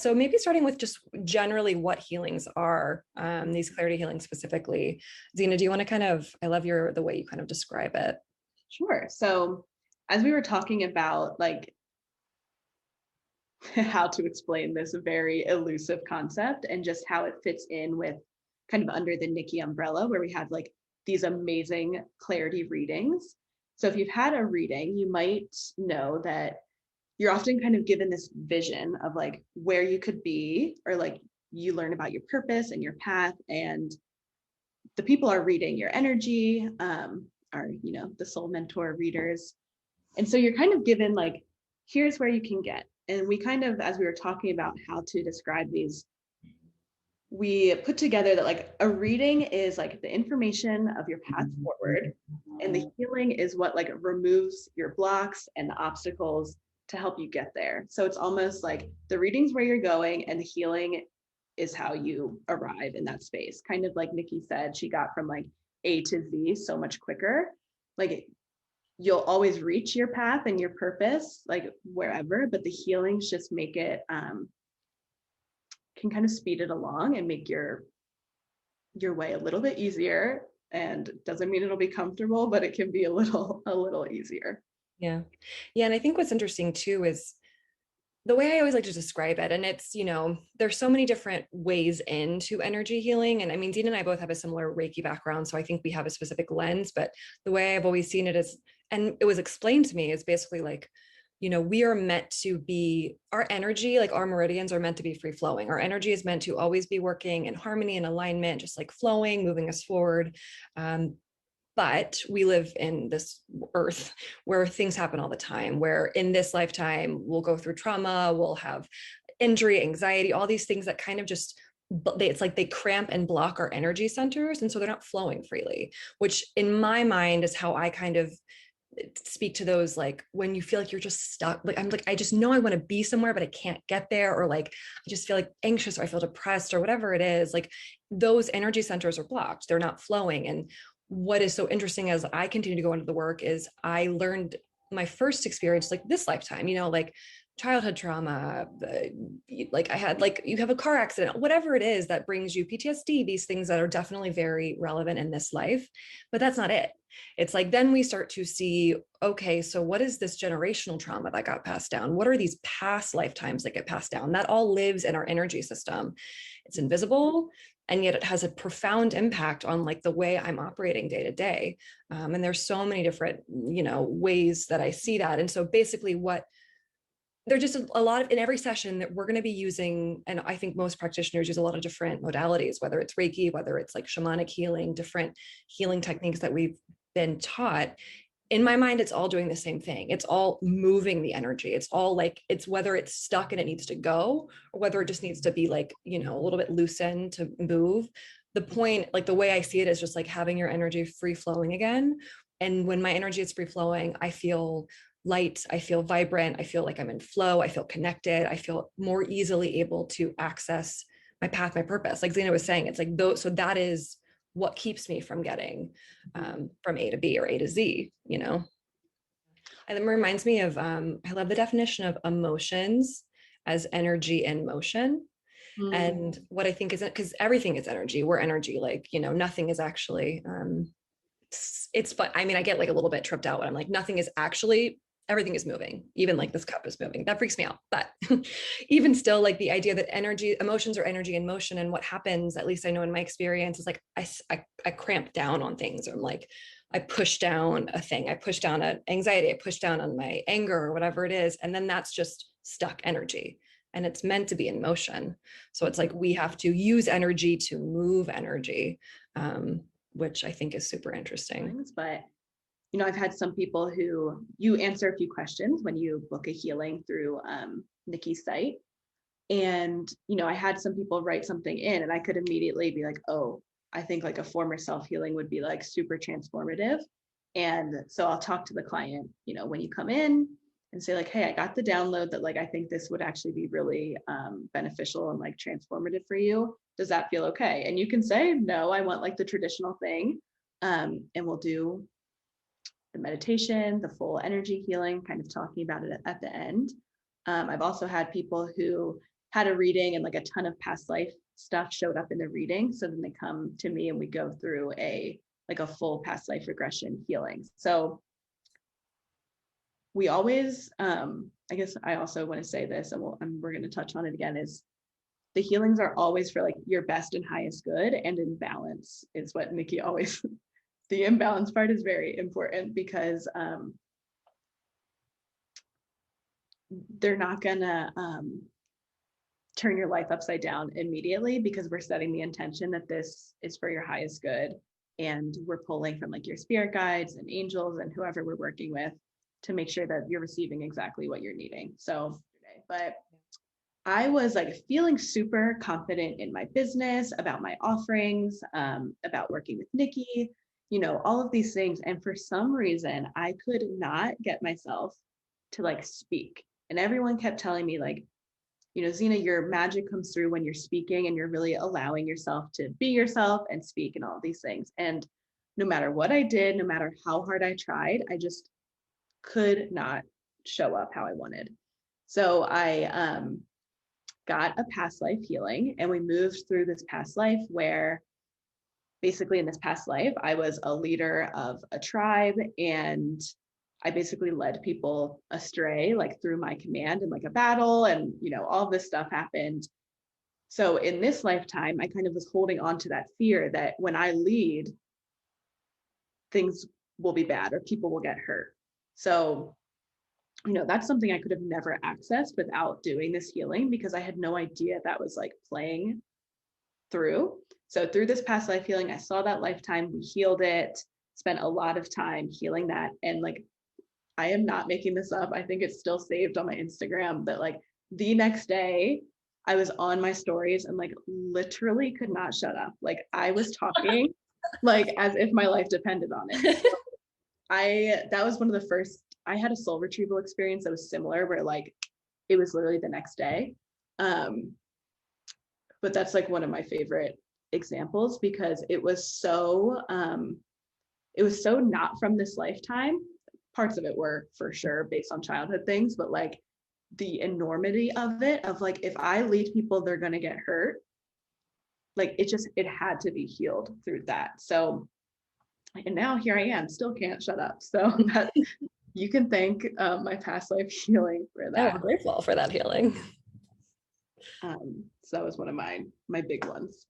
So maybe starting with just generally what healings are, these clarity healings specifically. Zena, do you want to I love the way you kind of describe it. Sure. So as we were talking about like how to explain this very elusive concept and just how it fits in with kind of under the Nikki umbrella, where we have like these amazing clarity readings. So if you've had a reading, you might know that you're often kind of given this vision of like where you could be, or like you learn about your purpose and your path, and the people are reading your energy, are, the soul mentor readers. And so you're kind of given like, here's where you can get. And we kind of, as we were talking about how to describe these, we put together that like a reading is like the information of your path forward, and the healing is what like removes your blocks and the obstacles to help you get there. So it's almost like the reading's where you're going, and the healing is how you arrive in that space. Kind of like Nikki said, she got from like A to Z so much quicker. Like you'll always reach your path and your purpose, like wherever, but the healings just make it can kind of speed it along and make your way a little bit easier. And doesn't mean it'll be comfortable, but it can be a little easier. Yeah. Yeah. And I think what's interesting too is the way I always like to describe it. And it's, there's so many different ways into energy healing. And I mean, Dean and I both have a similar Reiki background. So I think we have a specific lens, but the way I've always seen it is, and it was explained to me, is basically like, we are meant to be, our energy, like our meridians are meant to be free flowing. Our energy is meant to always be working in harmony and alignment, just like flowing, moving us forward. But we live in this earth where things happen all the time, where in this lifetime we'll go through trauma, we'll have injury, anxiety, all these things that kind of just it's like they cramp and block our energy centers, and so they're not flowing freely, which in my mind is how I kind of speak to those, like when you feel like you're just stuck, like I'm like, I just know I want to be somewhere but I can't get there, or like I just feel like anxious, or I feel depressed, or whatever it is, like those energy centers are blocked, they're not flowing. And what is so interesting as I continue to go into the work is I learned my first experience, like this lifetime, like childhood trauma, like I had, like you have a car accident, whatever it is that brings you PTSD, these things that are definitely very relevant in this life, but that's not it. It's like, then we start to see, okay, so what is this generational trauma that got passed down? What are these past lifetimes that get passed down? That all lives in our energy system. It's invisible, and yet it has a profound impact on like the way I'm operating day to day. And there's so many different, ways that I see that. And so basically what there's just a lot of, in every session that we're going to be using, and I think most practitioners use a lot of different modalities, whether it's Reiki, whether it's like shamanic healing, different healing techniques that we've been taught. In my mind, it's all doing the same thing. It's all moving the energy. It's all like, it's whether it's stuck and it needs to go, or whether it just needs to be like, a little bit loosened to move. The point, like the way I see it, is just like having your energy free flowing again. And when my energy is free flowing, I feel light, I feel vibrant, I feel like I'm in flow, I feel connected, I feel more easily able to access my path, my purpose. Like Zena was saying, it's like those, so that is what keeps me from getting from A to B or A to Z, And it reminds me of, I love the definition of emotions as energy in motion. Mm. And what I think is, because everything is energy, we're energy, like, nothing is actually, it's, but I mean, I get like a little bit tripped out when I'm like, nothing is actually, everything is moving. Even like this cup is moving. That freaks me out. But even still, like the idea that emotions are energy in motion. And what happens, at least I know in my experience, is like I cramp down on things. Or I'm like, I push down a thing. I push down an anxiety. I push down on my anger or whatever it is. And then that's just stuck energy. And it's meant to be in motion. So it's like we have to use energy to move energy. Which I think is super interesting. But I've had some people who, you answer a few questions when you book a healing through Nikki's site. And, I had some people write something in, and I could immediately be like, oh, I think like a former self healing would be like super transformative. And so I'll talk to the client, when you come in, and say like, hey, I got the download that like, I think this would actually be really beneficial and like transformative for you. Does that feel okay? And you can say, no, I want like the traditional thing. And we'll do the meditation, the full energy healing, kind of talking about it at the end. I've also had people who had a reading and like a ton of past life stuff showed up in the reading. So then they come to me and we go through a full past life regression healing. So we always, I guess I also want to say this, and we're going to touch on it again, is the healings are always for like your best and highest good, and in balance is what Nikki always, the imbalance part is very important, because they're not gonna turn your life upside down immediately, because we're setting the intention that this is for your highest good, and we're pulling from like your spirit guides and angels and whoever we're working with to make sure that you're receiving exactly what you're needing. So, but I was like feeling super confident in my business, about my offerings, about working with Nikki, all of these things. And for some reason, I could not get myself to like speak. And everyone kept telling me like, Zena, your magic comes through when you're speaking and you're really allowing yourself to be yourself and speak and all these things. And no matter what I did, no matter how hard I tried, I just could not show up how I wanted. So I got a past life healing, and we moved through this past life where basically in this past life, I was a leader of a tribe, and I basically led people astray, like through my command in like a battle, and all this stuff happened. So in this lifetime, I kind of was holding on to that fear that when I lead, things will be bad or people will get hurt. So, that's something I could have never accessed without doing this healing, because I had no idea that was like playing through. So through this past life healing, I saw that lifetime, we healed it, spent a lot of time healing that. And like, I am not making this up. I think it's still saved on my Instagram, that like the next day I was on my stories and like literally could not shut up. Like I was talking like as if my life depended on it. That was one of the first, I had a soul retrieval experience that was similar, where like it was literally the next day. But that's like one of my favorite examples, because it was so not from this lifetime. Parts of it were for sure based on childhood things, but like the enormity of it, of like, if I lead people, they're going to get hurt. Like it had to be healed through that. So, and now here I am, still can't shut up. So that you can thank my past life healing for that. I'm grateful for that healing. So that was one of my big ones.